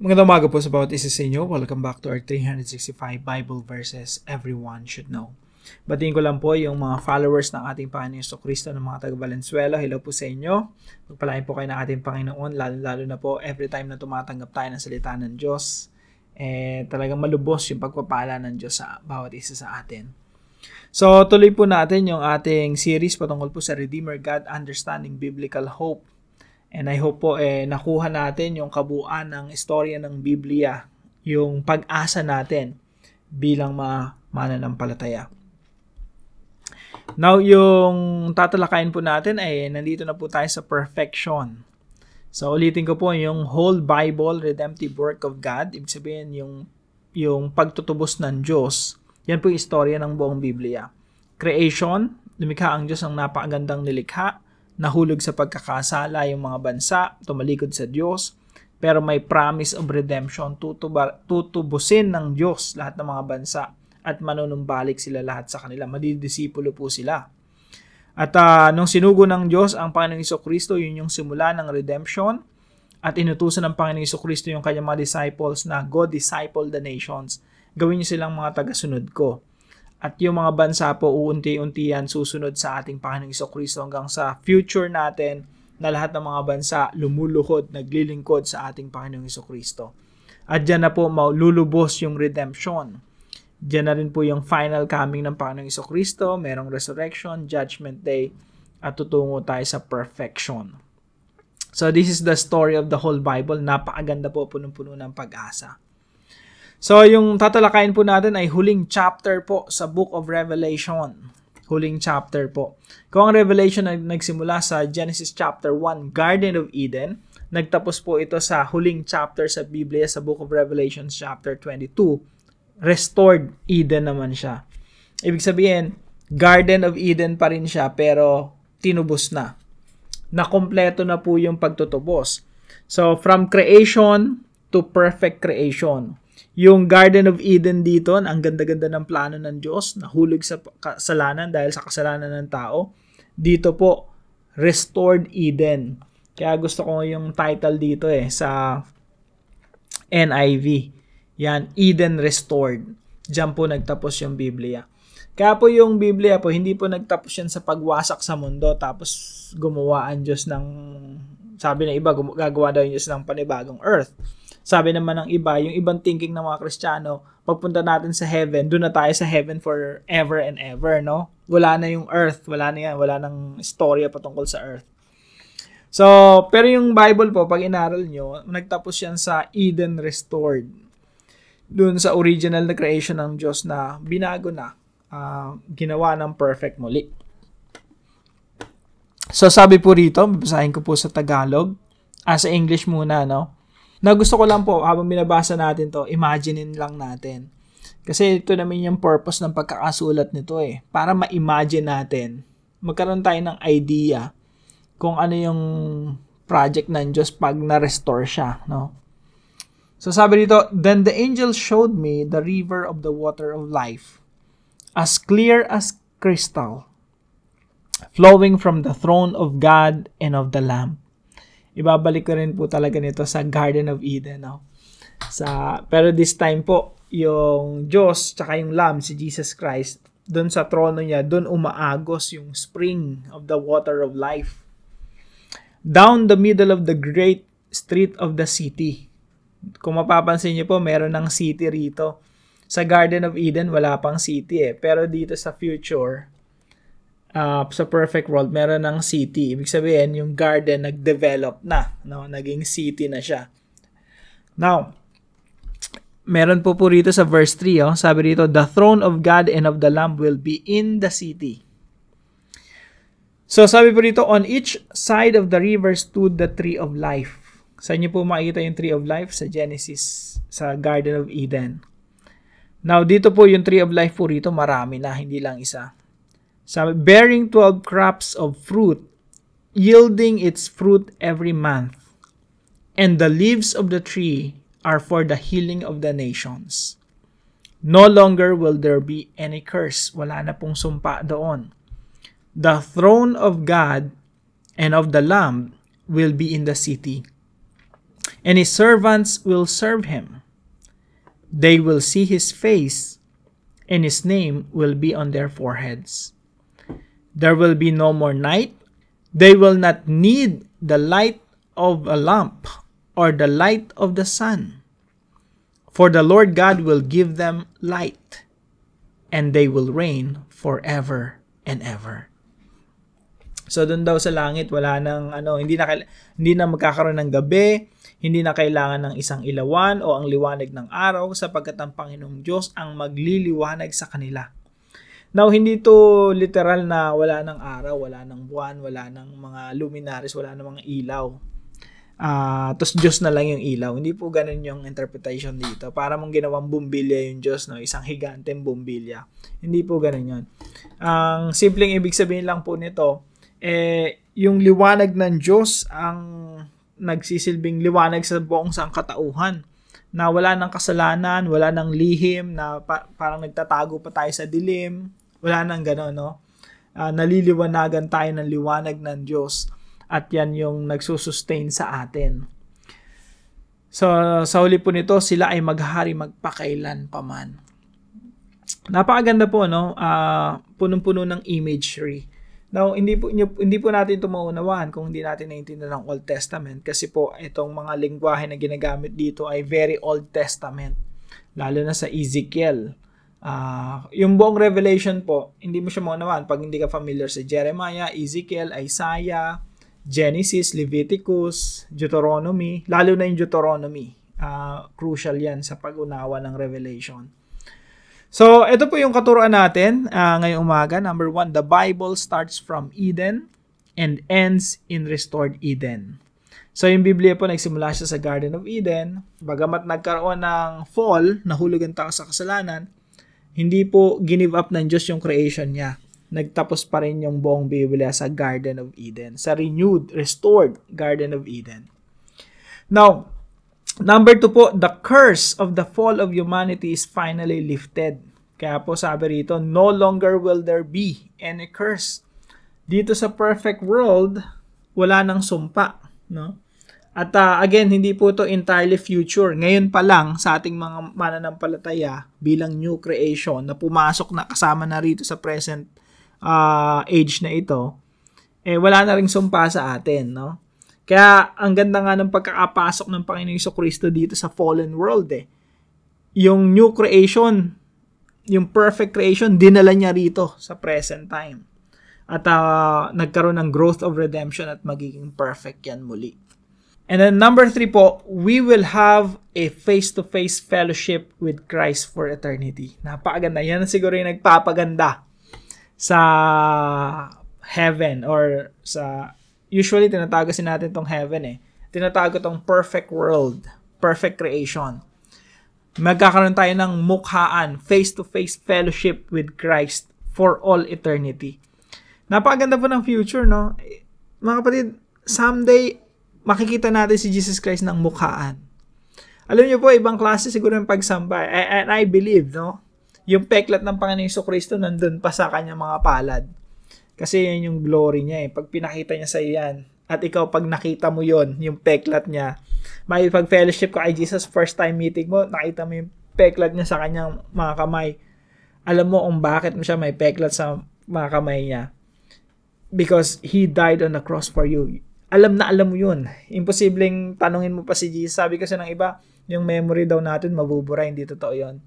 Magandang umaga po sa bawat isa sa inyo. Welcome back to our 365 Bible verses everyone should know. Batiin ko lang po yung mga followers ng ating Panginoon Jesucristo ng mga taga Valenzuela. Hello po sa inyo. Pagpalain po kayo ng ating Panginoon, lalo na po every time na tumatanggap tayo ng salita ng Diyos. Talagang malubos yung pagpapala ng Diyos sa bawat isa sa atin. So, tuloy po natin yung ating series patungkol po sa Redeemer God, Understanding Biblical Hope. And I hope po nakuha natin yung kabuuan ng istorya ng Biblia, yung pag-asa natin bilang mga mananampalataya. Now, yung tatalakayin po natin ay nandito na po tayo sa perfection. So, ulitin ko po yung whole Bible, redemptive work of God. Ibig sabihin yung pagtutubos ng Diyos. Yan po yung istorya ng buong Biblia. Creation, lumikha ang Diyos ng napakagandang nilikha. Nahulog sa pagkakasala yung mga bansa, tumalikod sa Diyos, pero may promise of redemption, tutubusin ng Diyos lahat ng mga bansa at manunumbalik sila lahat sa kanila, madidisipulo po sila. At nung sinugo ng Diyos ang Panginoong Jesucristo, yun yung simula ng redemption, at inutusan ng Panginoong Jesucristo yung kanyang mga disciples na go disciple the nations, gawin niyo silang mga tagasunod ko. At yung mga bansa po, uunti-unti yan susunod sa ating Panginoong Jesucristo hanggang sa future natin na lahat ng mga bansa lumuluhod, naglilingkod sa ating Panginoong Jesucristo. At dyan na po maululubos yung redemption. Dyan na rin po yung final coming ng Panginoong Jesucristo, merong resurrection, judgment day, at tutungo tayo sa perfection. So this is the story of the whole Bible. Napakaganda po, punong-puno ng pag-asa. So, yung tatalakayin po natin ay huling chapter po sa Book of Revelation. Huling chapter po. Kung ang Revelation ay nagsimula sa Genesis chapter 1, Garden of Eden, nagtapos po ito sa huling chapter sa Biblia sa Book of Revelation chapter 22. Restored Eden naman siya. Ibig sabihin, Garden of Eden pa rin siya pero tinubos na. Nakompleto na po yung pagtutubos. So, from creation to perfect creation. Yung Garden of Eden dito, ang ganda-ganda ng plano ng Diyos, nahulog sa kasalanan dahil sa kasalanan ng tao. Dito po, Restored Eden. Kaya gusto ko yung title dito sa NIV. Yan, Eden Restored. Diyan po nagtapos yung Biblia. Kaya po yung Biblia po, hindi po nagtapos yan sa pagwasak sa mundo tapos gumawa ang Diyos ng, sabi ng iba, gagawa daw yung Diyos ng panibagong earth. Sabi naman ng iba, yung ibang thinking ng mga Kristiyano, pagpunta natin sa heaven, doon na tayo sa heaven forever and ever, no? Wala na yung earth, wala na yan, wala nang istorya patungkol sa earth. So, pero yung Bible po, pag inaral nyo, nagtapos yan sa Eden Restored. Doon sa original na creation ng Diyos na binago na, ginawa ng perfect muli. So, sabi po rito, babasahin ko po sa Tagalog, sa English muna, no? Na gusto ko lang po, habang binabasa natin to, imaginein lang natin. Kasi ito naman yung purpose ng pagkakasulat nito para ma-imagine natin, magkaroon tayo ng idea kung ano yung project ng Diyos pag na-restore siya, no? So sabi dito, then the angel showed me the river of the water of life, as clear as crystal, flowing from the throne of God and of the Lamb. Ibabalik ko rin po talaga nito sa Garden of Eden, no? Pero this time po, yung Diyos tsaka yung Lamb, si Jesus Christ, doon sa trono niya, doon umaagos yung spring of the water of life. Down the middle of the great street of the city. Kung mapapansin niyo po, meron ng city rito. Sa Garden of Eden, wala pang city Pero dito sa future, sa perfect world, meron ng city. Ibig sabihin, yung garden nag-develop na, no? Naging city na siya. Now, meron po rito sa verse 3, sabi rito, the throne of God and of the Lamb will be in the city. So, sabi po rito, on each side of the river stood the tree of life. Saan niyo po makikita yung tree of life? Sa Genesis, sa Garden of Eden. Now, dito po yung tree of life po rito, marami na, hindi lang isa. Sabi, bearing 12 crops of fruit, yielding its fruit every month. And the leaves of the tree are for the healing of the nations. No longer will there be any curse. Wala na pong sumpa doon. The throne of God and of the Lamb will be in the city. and his servants will serve him. They will see his face, and his name will be on their foreheads. There will be no more night. They will not need the light of a lamp or the light of the sun. For the Lord God will give them light, and they will reign forever and ever. So doon daw sa langit, wala nang hindi na magkakaroon ng gabi, hindi na kailangan ng isang ilawan o ang liwanag ng araw, sapagkat ang Panginoong Diyos ang magliliwanag sa kanila. Now, hindi to literal na wala ng araw, wala ng buwan, wala ng mga luminaries, wala ng mga ilaw. Tapos Diyos na lang yung ilaw. Hindi po ganun yung interpretation dito. Para mong ginawang bumbilya yung Diyos, no? Isang higanteng bumbilya. Hindi po ganun yun. Ang simpleng ibig sabihin lang po nito, yung liwanag ng Diyos ang nagsisilbing liwanag sa buong sangkatauhan. Na wala ng kasalanan, wala ng lihim, na parang nagtatago pa tayo sa dilim. Wala nang gano'n, no? Naliliwanagan tayo ng liwanag ng Diyos. At yan yung nagsusustain sa atin. So, sa huli po nito, sila ay maghahari magpakailan paman. Napakaganda po, no? Punong-puno ng imagery. Now, hindi po natin ito maunawaan kung hindi natin naiintindihan ng Old Testament, kasi po itong mga lengguwahe na ginagamit dito ay very Old Testament. Lalo na sa Ezekiel. Yung buong Revelation po, hindi mo siya maunawaan pag hindi ka familiar sa Jeremiah, Ezekiel, Isaiah, Genesis, Leviticus, Deuteronomy, lalo na yung Deuteronomy. Crucial yan sa pag-unawa ng Revelation. So, ito po yung katuruan natin ngayong umaga. Number 1, the Bible starts from Eden and ends in restored Eden. So, yung Biblia po nagsimula siya sa Garden of Eden. Bagamat nagkaroon ng fall, nahulog ang tao sa kasalanan, hindi po give up ng Diyos yung creation niya. Nagtapos pa rin yung buong Biblia sa Garden of Eden, sa renewed, restored Garden of Eden. Now, number 2 po, the curse of the fall of humanity is finally lifted. Kaya po sabi rito, no longer will there be any curse. Dito sa perfect world, wala nang sumpa, no? At again, hindi po to entirely future. Ngayon pa lang sa ating mga mananampalataya bilang new creation na pumasok na kasama na rito sa present age na ito, wala na ring sumpa sa atin, no? Kaya ang ganda nga ng pagkakapasok ng Panginoong Jesucristo dito sa fallen world, yung new creation, yung perfect creation, dinala niya rito sa present time. At nagkaroon ng growth of redemption at magiging perfect yan muli. And then number 3 po, we will have a face-to-face fellowship with Christ for eternity. Napakaganda. Yan siguro yung nagpapaganda sa heaven or sa, usually tinatago natin tong heaven tinatago tong perfect world, perfect creation. Magkakaroon tayo ng mukhaan, face-to-face fellowship with Christ for all eternity. Napakaganda po ng future, no? Mga kapatid, someday makikita natin si Jesus Christ ng mukhaan. Alam niyo po, ibang klase siguro yung pagsamba. And I believe, no? Yung peklat ng Panginoong Jesucristo nandun pa sa kanyang mga palad. Kasi yan yung glory niya Pag pinakita niya sa iyan, at ikaw pag nakita mo yon, yung peklat niya, may pag-fellowship ka kay Jesus, first time meeting mo, nakita mo yung peklat niya sa kanyang mga kamay. Alam mo kung bakit mo siya may peklat sa mga kamay niya. Because He died on the cross for you. Alam mo yun. Imposibleng tanungin mo pa si Jesus. Sabi kasi ng iba, yung memory daw natin mabubura, hindi totoo yun.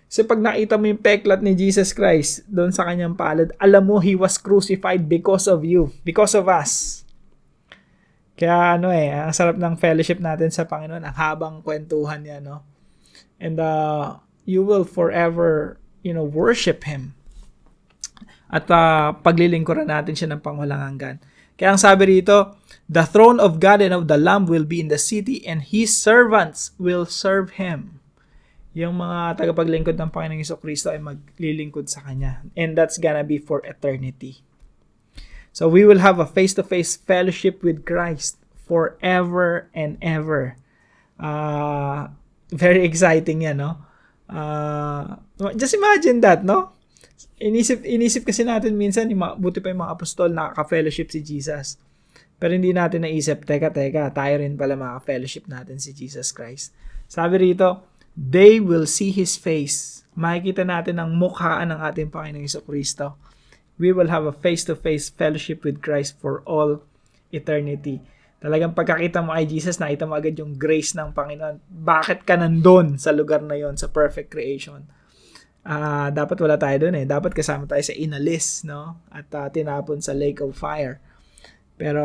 So pag nakita mo yung peklat ni Jesus Christ doon sa kanyang palad, alam mo He was crucified because of you, because of us. Kaya ang sarap ng fellowship natin sa Panginoon, ang habang kwentuhan niya, no? And you will forever, worship Him. At paglilingkuran natin siya ng pangwalang hanggan. Kaya ang sabi rito, the throne of God and of the Lamb will be in the city, and His servants will serve Him. Yung mga tagapaglingkod ng Panginoong Jesucristo ay maglilingkod sa Kanya. And that's gonna be for eternity. So we will have a face-to-face fellowship with Christ forever and ever. Very exciting yan, no? Just imagine that, no? Inisip kasi natin minsan, buti pa yung mga apostol nakaka-fellowship si Jesus. Pero hindi natin naisip, teka, tayo rin pala maka-fellowship natin si Jesus Christ. Sabi rito, they will see His face. Makikita natin ang mukhaan ng ating Panginoong Jesucristo. We will have a face-to-face fellowship with Christ for all eternity. Talagang pagkakita mo kay Jesus, nakita mo agad yung grace ng Panginoon. Bakit ka nandun sa lugar na yon, sa perfect creation? Dapat wala tayo dun eh. Dapat kasama tayo sa inalis, no? At tinapon sa lake of fire. Pero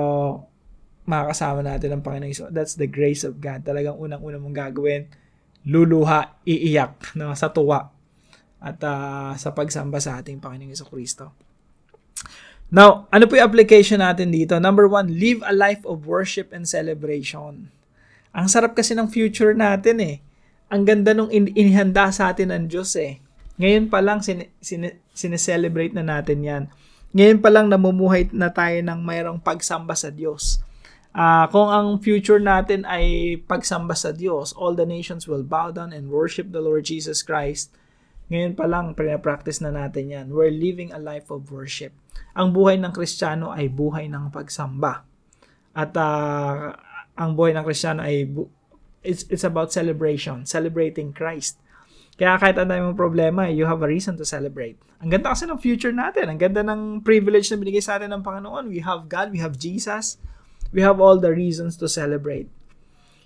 makakasama natin ang Panginoon. So that's the grace of God. Talagang unang-unang mong gagawin, luluha, iiyak, no? Sa tuwa at sa pagsamba sa ating Panginoong Jesucristo. Now, ano po yung application natin dito? Number 1, live a life of worship and celebration. Ang sarap kasi ng future natin eh. Ang ganda nung inihanda sa atin ng Diyos eh. Ngayon pa lang sineselebrate na natin yan. Ngayon pa lang namumuhay na tayo ng mayroong pagsamba sa Diyos. Kung ang future natin ay pagsamba sa Diyos, all the nations will bow down and worship the Lord Jesus Christ. Ngayon pa lang, pinapractice na natin yan. We're living a life of worship. Ang buhay ng Kristiyano ay buhay ng pagsamba. At ang buhay ng Kristiyano ay it's about celebration, celebrating Christ. Kaya kahit ano yung problema, you have a reason to celebrate. Ang ganda kasi ng future natin. Ang ganda ng privilege na binigay sa atin ng Panginoon. We have God, we have Jesus. We have all the reasons to celebrate.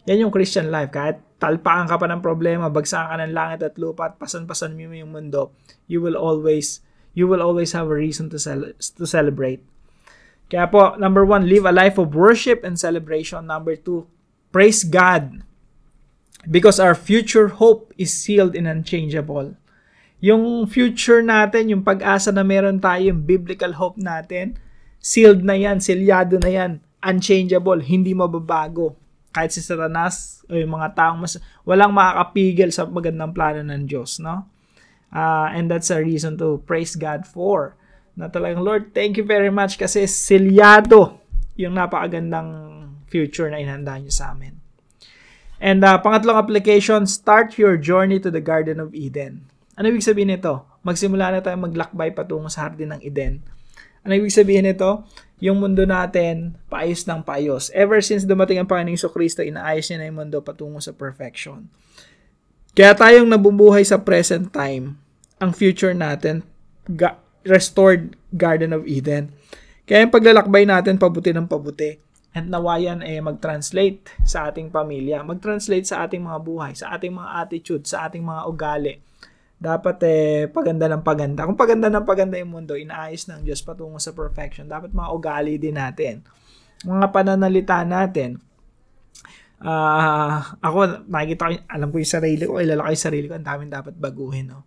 Yan yung Christian life. Kahit talpakan ka pa ng problema, bagsakan ka ng langit at lupa, at pasan-pasan mo yung mundo, you will always have a reason to celebrate. Kaya po, number 1, live a life of worship and celebration. Number 2, praise God. Because our future hope is sealed and unchangeable. Yung future natin, yung pag-asa na meron tayo, yung biblical hope natin, sealed na yan, selyado na yan, unchangeable, hindi mababago. Kahit si Satanas o yung mga taong walang makakapigil sa magandang plano ng Diyos, no? And that's a reason to praise God for. Na talagang, Lord, thank you very much kasi selyado yung napakagandang future na inhanda niyo sa amin. And pangatlong application, start your journey to the Garden of Eden. Ano ibig sabihin nito? Magsimula na tayo maglakbay patungo sa Hardin ng Eden. Ano ibig sabihin nito? Yung mundo natin, paayos ng paayos. Ever since dumating ang Panginoong Jesucristo, inaayos niya na yung mundo patungo sa perfection. Kaya tayong nabubuhay sa present time, ang future natin, restored Garden of Eden. Kaya yung paglalakbay natin, pabuti ng pabuti. And nawayan mag-translate sa ating pamilya, mag-translate sa ating mga buhay, sa ating mga attitude, sa ating mga ugali. Dapat paganda ng paganda. Kung paganda ng paganda yung mundo, inaayos ng Diyos patungo sa perfection. Dapat mga ugali din natin. Mga pananalita natin. Ako, nakikita ko, alam ko yung sarili ko, ilala ko yung sarili ko, ang daming dapat baguhin, no?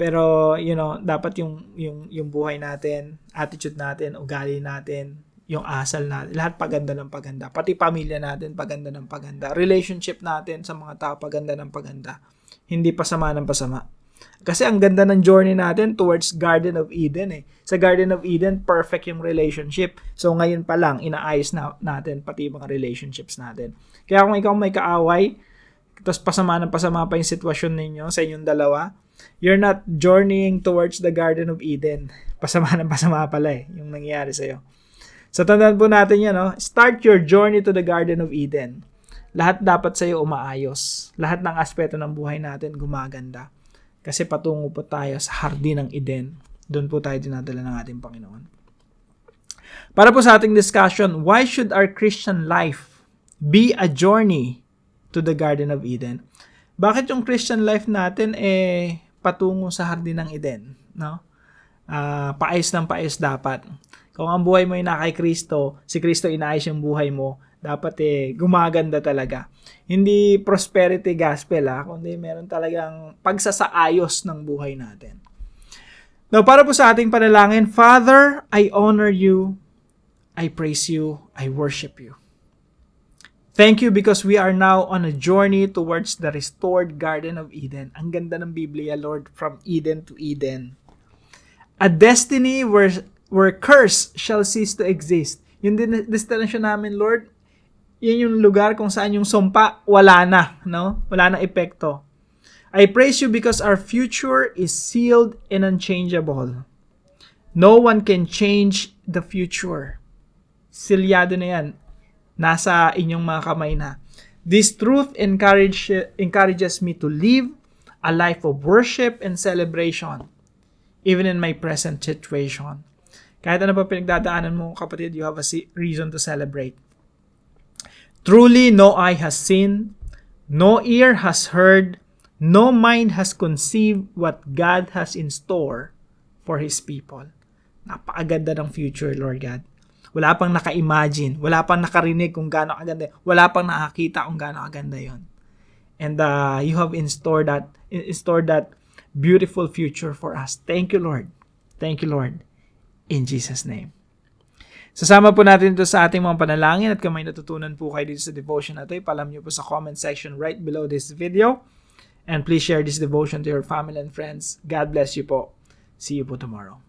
Pero, dapat yung buhay natin, attitude natin, ugali natin, yung asal natin, lahat paganda ng paganda. Pati pamilya natin, paganda ng paganda. Relationship natin sa mga tao, paganda ng paganda. Hindi pasama ng pasama. Kasi ang ganda ng journey natin towards Garden of Eden Sa Garden of Eden, perfect yung relationship. So ngayon pa lang, inaayos natin pati mga relationships natin. Kaya kung ikaw may kaaway, tapos pasama pa yung sitwasyon ninyo sa inyong dalawa, you're not journeying towards the Garden of Eden. Pasama pala yung nangyayari sa'yo. So tandaan po natin yan, no? Start your journey to the Garden of Eden. Lahat dapat sa'yo umaayos. Lahat ng aspeto ng buhay natin gumaganda. Kasi patungo po tayo sa Hardin ng Eden. Doon po tayo dinadala ng ating Panginoon. Para po sa ating discussion, why should our Christian life be a journey to the Garden of Eden? Bakit yung Christian life natin patungo sa Hardin ng Eden? No? Paayos ng paayos dapat. Kung ang buhay mo ay na kay Kristo, si Kristo inaayos yung buhay mo, dapat gumaganda talaga. Hindi prosperity gospel kundi meron talagang pagsasaayos ng buhay natin. Now, para po sa ating panalangin, Father, I honor you, I praise you, I worship you. Thank you because we are now on a journey towards the restored Garden of Eden. Ang ganda ng Biblia, Lord, from Eden to Eden. A destiny where curse shall cease to exist. Yung destination namin, Lord, yun yung lugar kung saan yung sumpa, wala na, no? Wala na epekto. I praise you because our future is sealed and unchangeable. No one can change the future. Silyado na yan. Nasa inyong mga kamay na. This truth encourages me to live a life of worship and celebration, even in my present situation. Kahit ano pa pinagdadaanan mo, kapatid, you have a reason to celebrate. Truly, no eye has seen, no ear has heard, no mind has conceived what God has in store for His people. Napakaganda ng future, Lord God. Wala pang naka-imagine, wala pang nakarinig kung gaano kaganda, wala pang nakakita kung gaano kaganda yon. And you have in store that beautiful future for us. Thank you, Lord. Thank you, Lord. In Jesus' name. Sasama po natin ito sa ating mga panalangin at kung may natutunan po kayo dito sa devotion na ito, ipalam nyo po sa comment section right below this video. And please share this devotion to your family and friends. God bless you po. See you po tomorrow.